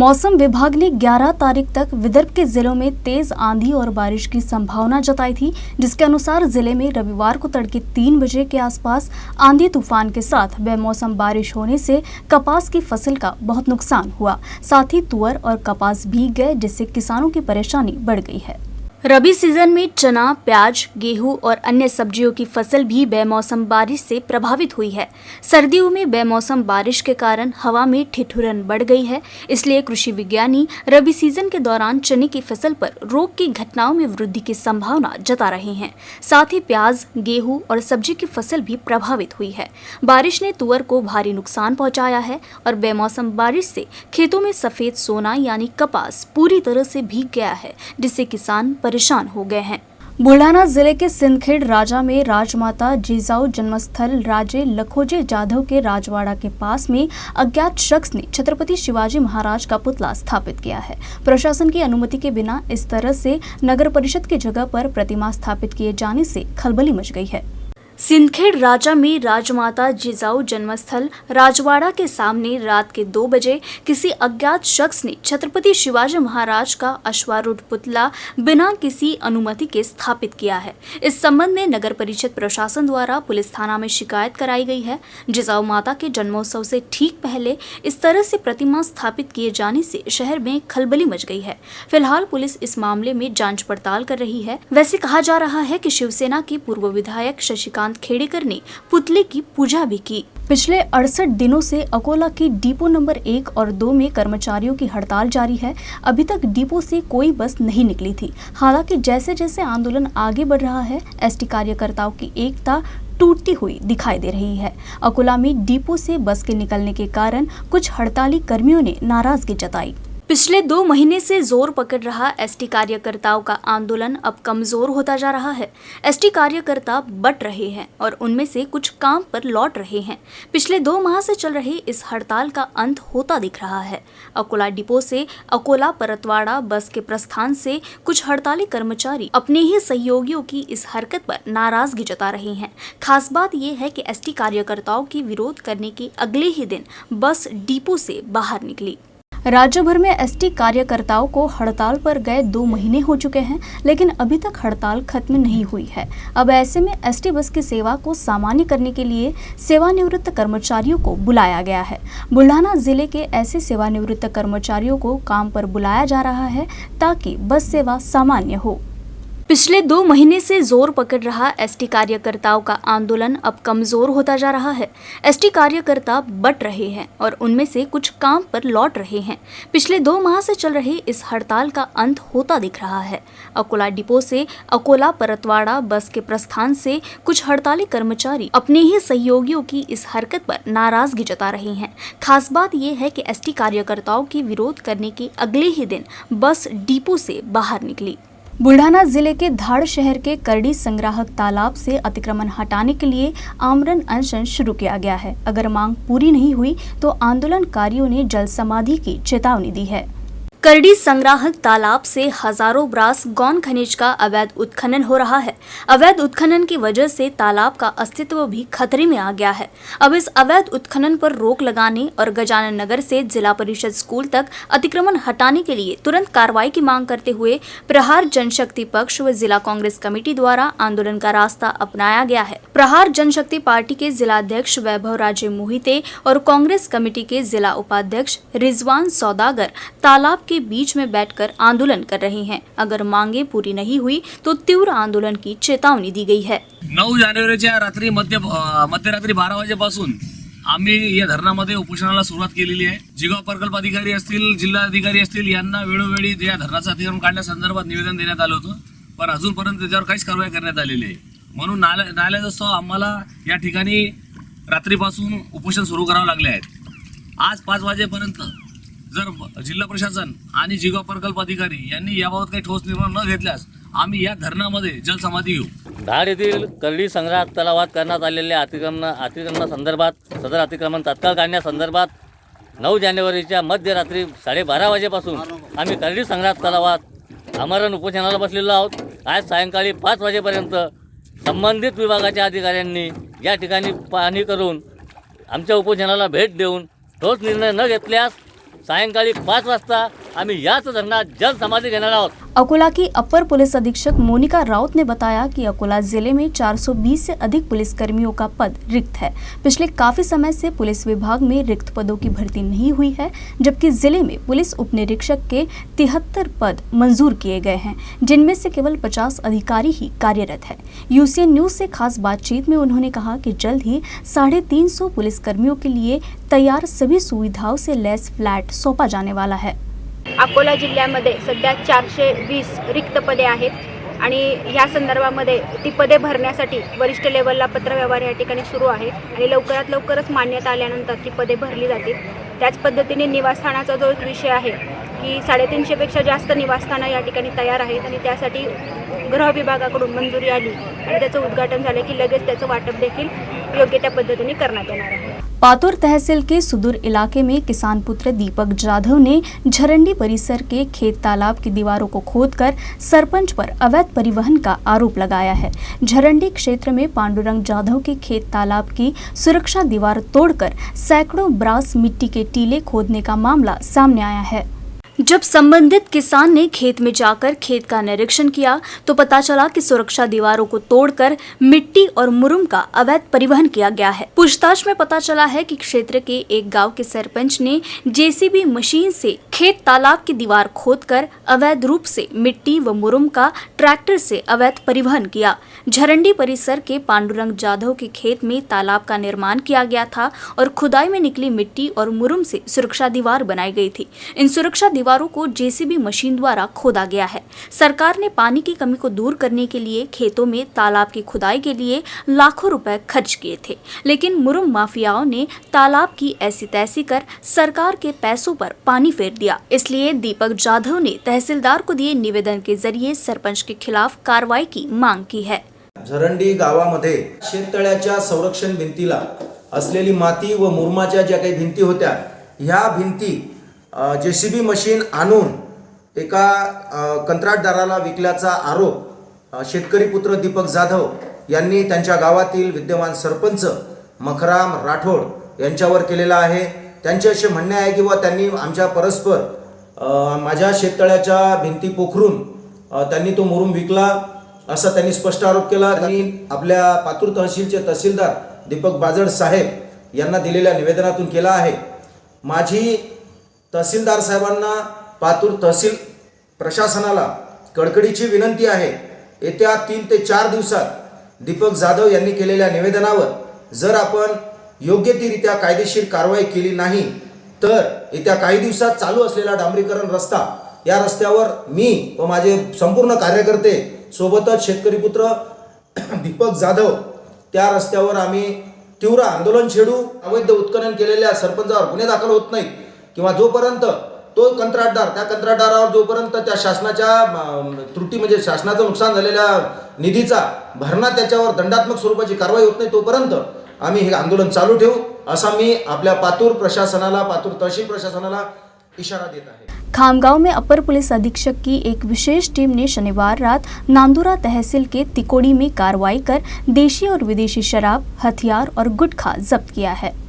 मौसम विभाग ने 11 तारीख तक विदर्भ के जिलों में तेज आंधी और बारिश की संभावना जताई थी, जिसके अनुसार जिले में रविवार को तड़के 3 बजे के आसपास आंधी तूफान के साथ बेमौसम बारिश होने से कपास की फसल का बहुत नुकसान हुआ। साथ ही तुअर और कपास भीग गए, जिससे किसानों की परेशानी बढ़ गई है। रबी सीजन में चना, प्याज, गेहूं और अन्य सब्जियों की फसल भी बेमौसम बारिश से प्रभावित हुई है। सर्दियों में बेमौसम बारिश के कारण हवा में ठिठुरन बढ़ गई है, इसलिए कृषि विज्ञानी रबी सीजन के दौरान चने की फसल पर रोग की घटनाओं में वृद्धि की संभावना जता रहे हैं। साथ ही प्याज, गेहूं और सब्जी की फसल भी प्रभावित हुई है। बारिश ने तुअर को भारी नुकसान पहुंचाया है और बेमौसम बारिश से खेतों में सफेद सोना यानी कपास पूरी तरह से भीग गया है, जिससे किसान परेशान हो गए हैं। बुल्ढाना जिले के सिंदखेड़ राजा में राजमाता जिजाऊ जन्मस्थल राजे लखोजी जाधव के राजवाड़ा के पास में अज्ञात शख्स ने छत्रपति शिवाजी महाराज का पुतला स्थापित किया है। प्रशासन की अनुमति के बिना इस तरह से नगर परिषद की जगह पर प्रतिमा स्थापित किए जाने से खलबली मच गई है। सिंदखेड़ राजा में राजमाता जिजाऊ जन्मस्थल राजवाड़ा के सामने रात के 2 बजे किसी अज्ञात शख्स ने छत्रपति शिवाजी महाराज का अश्वारूढ़ पुतला बिना किसी अनुमति के स्थापित किया है। इस संबंध में नगर परिषद प्रशासन द्वारा पुलिस थाना में शिकायत कराई गई है। जिजाऊ माता के जन्मोत्सव से ठीक पहले इस तरह से प्रतिमा स्थापित किए जाने से शहर में खलबली मच गई है। फिलहाल पुलिस इस मामले में जाँच पड़ताल कर रही है। वैसे कहा जा रहा है कि शिवसेना के पूर्व विधायक शशिकांत खेड़ेकर ने पुतले की पूजा भी की। पिछले 68 दिनों से अकोला की डिपो नंबर 1 और 2 में कर्मचारियों की हड़ताल जारी है। अभी तक डिपो से कोई बस नहीं निकली थी। हालांकि जैसे जैसे आंदोलन आगे बढ़ रहा है, एसटी कार्यकर्ताओं की एकता टूटती हुई दिखाई दे रही है। अकोला में डिपो से बस के निकलने के कारण कुछ हड़ताली कर्मियों ने नाराजगी जताई। पिछले 2 महीने से जोर पकड़ रहा एसटी कार्यकर्ताओं का आंदोलन अब कमजोर होता जा रहा है। एसटी कार्यकर्ता बट रहे हैं और उनमें से कुछ काम पर लौट रहे हैं। पिछले 2 माह से चल रही इस हड़ताल का अंत होता दिख रहा है। अकोला डिपो से अकोला परतवाड़ा बस के प्रस्थान से कुछ हड़ताली कर्मचारी अपने ही सहयोगियों की इस हरकत पर नाराजगी जता रहे हैं। खास बात यह है कि एसटी कार्यकर्ताओं की विरोध करने के अगले ही दिन बस डिपो से बाहर निकली। राज्य भर में एसटी कार्यकर्ताओं को हड़ताल पर गए 2 महीने हो चुके हैं, लेकिन अभी तक हड़ताल खत्म नहीं हुई है। अब ऐसे में एसटी बस की सेवा को सामान्य करने के लिए सेवानिवृत्त कर्मचारियों को बुलाया गया है। बुल्ढाना जिले के ऐसे सेवानिवृत्त कर्मचारियों को काम पर बुलाया जा रहा है ताकि बस सेवा सामान्य हो। पिछले 2 महीने से जोर पकड़ रहा एसटी कार्यकर्ताओं का आंदोलन अब कमजोर होता जा रहा है। एसटी कार्यकर्ता बट रहे हैं और उनमें से कुछ काम पर लौट रहे हैं। पिछले 2 माह से चल रही इस हड़ताल का अंत होता दिख रहा है। अकोला डिपो से अकोला परतवाड़ा बस के प्रस्थान से कुछ हड़ताली कर्मचारी अपने ही सहयोगियों की इस हरकत पर नाराजगी जता रहे हैं। खास बात यह है कि एसटी कार्यकर्ताओं की विरोध करने के अगले ही दिन बस डिपो से बाहर निकली। बुल्ढाना जिले के धाड़ शहर के करड़ी संग्राहक तालाब से अतिक्रमण हटाने के लिए आमरण अनशन शुरू किया गया है। अगर मांग पूरी नहीं हुई तो आंदोलनकारियों ने जल समाधि की चेतावनी दी है। करड़ी संग्राहक तालाब से हजारों ब्रास गौन खनिज का अवैध उत्खनन हो रहा है। अवैध उत्खनन की वजह से तालाब का अस्तित्व भी खतरे में आ गया है। अब इस अवैध उत्खनन पर रोक लगाने और गजानन नगर से जिला परिषद स्कूल तक अतिक्रमण हटाने के लिए तुरंत कार्रवाई की मांग करते हुए प्रहार जनशक्ति पक्ष व जिला कांग्रेस कमेटी द्वारा आंदोलन का रास्ता अपनाया गया है। प्रहार जनशक्ति पार्टी के जिला अध्यक्ष वैभव राजे मोहिते और कांग्रेस कमेटी के जिला उपाध्यक्ष रिजवान सौदागर तालाब के बीच में बैठकर आंदोलन कर रहे हैं। अगर मांगे पूरी नहीं हुई तो तीव्र आंदोलन की चेतावनी दी गई है। 9 जानेवारीच्या रात्री मध्यरात्री 12 वाजेपासून आम्ही या धरणामध्ये उपोषणाला सुरुवात केलेली आहे। जिगाव प्रकल्प अधिकारी असतील, जिल्हाधिकारी असतील यांना वेळोवेळी या धरणाचं अतिक्रमण काढण्यासंदर्भात निवेदन देण्यात आलं होतं, पण अजूनपर्यंत त्याच्यावर काहीच कारवाई करण्यात आलेली आहे। म्हणून नाल्याजोस्तव आम्हाला या ठिकाणी रात्रीपासून उपोषण सुरू करावं लागले आहेत। आज 5 वाजेपर्यंत जर जिल्हा प्रशासन आणि जिगाव प्रकल्प अधिकारी यांनी याबाबत काही ठोस निर्णय न घेतल्यास आम्ही या धरणामध्ये जलसमाधी घेऊ। धाड येथील करडी संग्राहक तलावात करण्यात आलेल्या अतिक्रमणासंदर्भात सदर अतिक्रमण तात्काळ काढण्यासंदर्भात 9 जानेवारीच्या मध्यरात्री 12:30 वाजेपासून आम्ही करडी संग्राहक तलावात आमरण उपोषणाला बसलेलो आहोत। आज सायंकाळी 5 वाजेपर्यंत संबंधित विभागाच्या अधिकाऱ्यांनी या ठिकाणी पाहणी करून आमच्या उपोषणाला भेट देऊन ठोस निर्णय न घेतल्यास सायंकाळी 5 वाजता आम्ही याच धरणात जलसमाधी घेणार आहोत। अकोला की अपर पुलिस अधीक्षक मोनिका राउत ने बताया कि अकोला जिले में 420 से अधिक पुलिस कर्मियों का पद रिक्त है। पिछले काफी समय से पुलिस विभाग में रिक्त पदों की भर्ती नहीं हुई है, जबकि जिले में पुलिस उप निरीक्षक के 73 पद मंजूर किए गए हैं, जिनमें से केवल 50 अधिकारी ही कार्यरत है। यूसीएन न्यूज से खास बातचीत में उन्होंने कहा कि जल्द ही 350 पुलिस कर्मियों के लिए तैयार सभी सुविधाओं से लैस फ्लॅट सौंपा जाने वाला है। अकोला जिल्ह्यामध्ये सध्या 420 रिक्त पदे आहेत आणि ह्या संदर्भामध्ये ती पदे भरण्यासाठी वरिष्ठ लेवलला पत्रव्यवहार या ठिकाणी सुरू आहे आणि लवकरच मान्यता आल्यानंतर ती पदे भरली जातील। त्याच पद्धतीने निवासस्थानाचा जो एक विषय आहे की 350 पेक्षा जास्त निवासस्थानं या ठिकाणी तयार आहेत आणि त्यासाठी गृह विभागाकडून मंजुरी आली आणि त्याचं उद्घाटन झालं की लगेच त्याचं वाटप देखील योग्य त्या पद्धतीने करण्यात येणार आहे। पातुर तहसील के सुदूर इलाके में किसान पुत्र दीपक जाधव ने झरंडी परिसर के खेत तालाब की दीवारों को खोदकर सरपंच पर अवैध परिवहन का आरोप लगाया है। झरंडी क्षेत्र में पांडुरंग जाधव के खेत तालाब की सुरक्षा दीवार तोड़कर सैकड़ों ब्रास मिट्टी के टीले खोदने का मामला सामने आया है। जब संबंधित किसान ने खेत में जाकर खेत का निरीक्षण किया तो पता चला कि सुरक्षा दीवारों को तोड़कर मिट्टी और मुरुम का अवैध परिवहन किया गया है। पूछताछ में पता चला है कि क्षेत्र के एक गांव के सरपंच ने जेसीबी मशीन से खेत तालाब की दीवार खोदकर अवैध रूप से मिट्टी व मुरुम का ट्रैक्टर से अवैध परिवहन किया। झरंडी परिसर के पांडुरंग जाधव के खेत में तालाब का निर्माण किया गया था और खुदाई में निकली मिट्टी और मुरुम से सुरक्षा दीवार बनाई गई थी। इन सुरक्षा दीवारों को जेसीबी मशीन द्वारा खोदा गया है। सरकार ने पानी की कमी को दूर करने के लिए खेतों में तालाब की खुदाई के लिए लाखों रुपए खर्च किए थे, लेकिन मुरुम माफियाओं ने तालाब की ऐसी तैसी कर सरकार के पैसों पर पानी फेर दिया। इसलिए दीपक जाधव ने तहसीलदार को दिए निवेदन के जरिए सरपंच के खिलाफ कार्रवाई की मांग की है। झरंडी गावामध्ये शेततळ्याच्या संरक्षण भिंतीला असलेली माती व मुरमाच्या ज्या काही भिंती होत्या, ह्या भिंती जेसीबी मशीन आणून एका कंत्राटदाराला विकल्याचा आरोप शेतकरी पुत्र दीपक जाधव यांनी त्यांच्या गावातील विद्यमान सरपंच मखराम राठोड यांच्यावर केलेला आहे। त्यांचे असे म्हणणे आहे की त्यांनी आमच्या परस्पर माझ्या शेततळ्याच्या भिंती पोखरून त्यांनी तो मुरुम विकला असा त्यांनी स्पष्ट आरोप केला। त्यांनी आपल्या पातूर तहसीलचे तहसीलदार दीपक बाजड साहेब यांना दिलेल्या निवेदनातून केला आहे। माझी तहसीलदार साहेबांना पातूर तहसील प्रशासनाला कडकडीची विनंती आहे, येत्या 3 ते 4 दिवसात दीपक जाधव यांनी केलेल्या निवेदनावर जर आपण योग्यरित्या कायदेशीर कारवाई केली नाही तर येत्या काही दिवसात चालू असलेला डांबरीकरण रस्ता, या रस्त्यावर मी व माझे संपूर्ण कार्यकर्ते सोबतच शेतकरी पुत्र दीपक जाधव त्या रस्त्यावर आम्ही तीव्र आंदोलन छेडू। अवैध उत्खनन केलेल्या सरपंचावर गुन्हे दाखल होत नाहीत किंवा जोपर्यंत तो कंत्राटदार त्या कंत्राटदारावर जोपर्यंत त्या शासनाच्या त्रुटी म्हणजे शासनाचं नुकसान झालेल्या निधीचा भरणा त्याच्यावर दंडात्मक स्वरूपाची कारवाई होत नाही तोपर्यंत आम्ही हे आंदोलन चालू ठेवू असा मी आपल्या पातूर प्रशासनाला, पातूर तहसील प्रशासनाला इशारा देत आहे। खामगांव में अपर पुलिस अधीक्षक की एक विशेष टीम ने शनिवार रात नांदुरा तहसील के तिकोड़ी में कार्रवाई कर देशी और विदेशी शराब, हथियार और गुटखा जब्त किया है।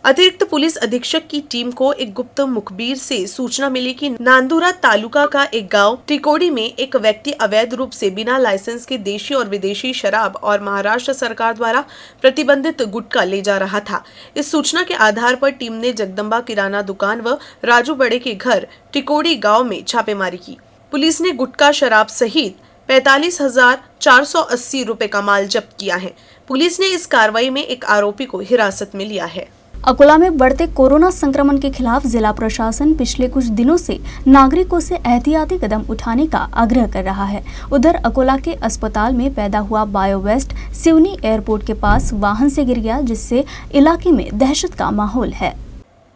अतिरिक्त पुलिस अधीक्षक की टीम को एक गुप्त मुखबिर से सूचना मिली कि नांदुरा तालुका का एक गांव टिकोड़ी में एक व्यक्ति अवैध रूप से बिना लाइसेंस के देशी और विदेशी शराब और महाराष्ट्र सरकार द्वारा प्रतिबंधित गुटखा ले जा रहा था। इस सूचना के आधार पर टीम ने जगदम्बा किराना दुकान व राजू बड़े के घर टिकोड़ी गाँव में छापेमारी की। पुलिस ने गुटखा, शराब सहित 45,480 रुपए का माल जब्त किया है। पुलिस ने इस कार्रवाई में एक आरोपी को हिरासत में लिया है। अकोला में बढ़ते कोरोना संक्रमण के खिलाफ जिला प्रशासन पिछले कुछ दिनों से नागरिकों से एहतियाती कदम उठाने का आग्रह कर रहा है। उधर अकोला के अस्पताल में पैदा हुआ बायो वेस्ट सिवनी एयरपोर्ट के पास वाहन से गिर गया, जिससे इलाके में दहशत का माहौल है।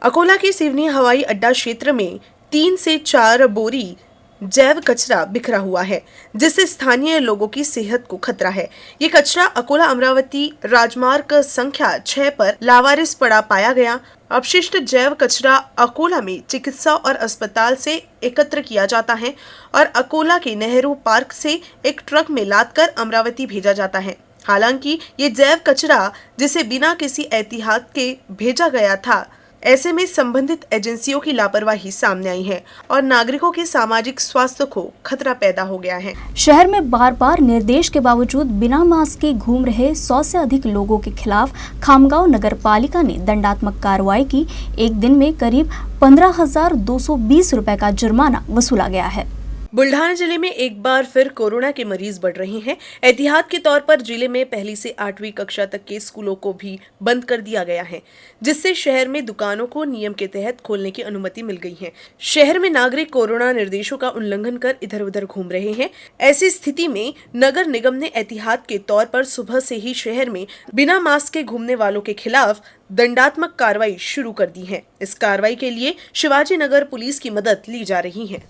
अकोला के सिवनी हवाई अड्डा क्षेत्र में 3 से 4 बोरी जैव कचरा बिखरा हुआ है, जिससे स्थानीय लोगों की सेहत को खतरा है। ये कचरा अकोला अमरावती राजमार्ग संख्या 6 पर लावारिस पड़ा पाया गया। अपशिष्ट जैव कचरा अकोला में चिकित्सा और अस्पताल से एकत्र किया जाता है और अकोला के नेहरू पार्क से एक ट्रक में लादकर अमरावती भेजा जाता है। हालांकि ये जैव कचरा जिसे बिना किसी एहतियात के भेजा गया था, ऐसे में संबंधित एजेंसियों की लापरवाही सामने आई है और नागरिकों के सामाजिक स्वास्थ्य को खतरा पैदा हो गया है। शहर में बार बार निर्देश के बावजूद बिना मास्क के घूम रहे 100 से अधिक लोगों के खिलाफ खामगांव नगर पालिका ने दंडात्मक कार्रवाई की। एक दिन में करीब 15,220 रुपए का जुर्माना वसूला गया है। बुल्ढाना जिले में एक बार फिर कोरोना के मरीज बढ़ रहे हैं। एहतियात के तौर पर जिले में पहली से 8वीं कक्षा तक के स्कूलों को भी बंद कर दिया गया है, जिससे शहर में दुकानों को नियम के तहत खोलने की अनुमति मिल गई है। शहर में नागरिक कोरोना निर्देशों का उल्लंघन कर इधर उधर घूम रहे हैं। ऐसी स्थिति में नगर निगम ने एहतियात के तौर पर सुबह से ही शहर में बिना मास्क के घूमने वालों के खिलाफ दंडात्मक कार्रवाई शुरू कर दी है। इस कार्रवाई के लिए शिवाजी नगर पुलिस की मदद ली जा रही है।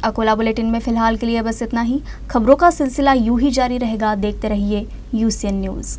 अकोला बुलेटिन में फिलहाल के लिए बस इतना ही। खबरों का सिलसिला यूं ही जारी रहेगा। देखते रहिए यूसीएन न्यूज़।